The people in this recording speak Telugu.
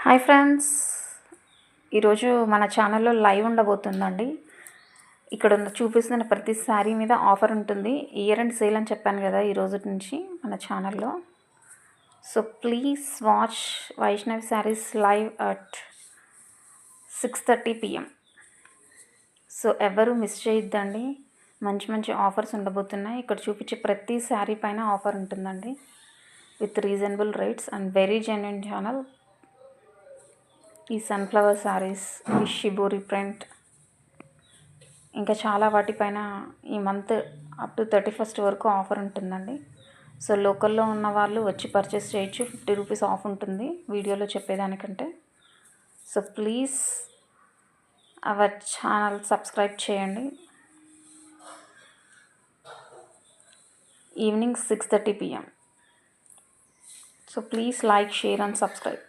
హాయ్ ఫ్రెండ్స్, ఈరోజు మన ఛానల్లో లైవ్ ఉండబోతుందండి. ఇక్కడ చూపిస్తున్న ప్రతి శారీ మీద ఆఫర్ ఉంటుంది. ఇయర్ అండ్ సేల్ అని చెప్పాను కదా ఈరోజు నుంచి మన ఛానల్లో. So please watch Vaishnavi saris live at 6:30 PM. So ఎవరు మిస్ చేయొద్దండి, మంచి మంచి ఆఫర్స్ ఉండబోతున్నాయి. ఇక్కడ చూపించే ప్రతి శారీ పైన ఆఫర్ ఉంటుందండి with reasonable rates and very genuine channel. ఈ సన్ఫ్లవర్ శారీస్, ఈ షిబోరి ప్రింట్, ఇంకా చాలా వాటిపైన ఈ మంత్ అప్ టు 31st వరకు ఆఫర్ ఉంటుందండి. సో లోకల్లో ఉన్న వాళ్ళు వచ్చి పర్చేస్ చేయొచ్చు. 50 రూపీస్ ఆఫ్ ఉంటుంది వీడియోలో చెప్పేదానికంటే. So please our channel subscribe చేయండి. Evening 6:30 PM. So please like, share and subscribe.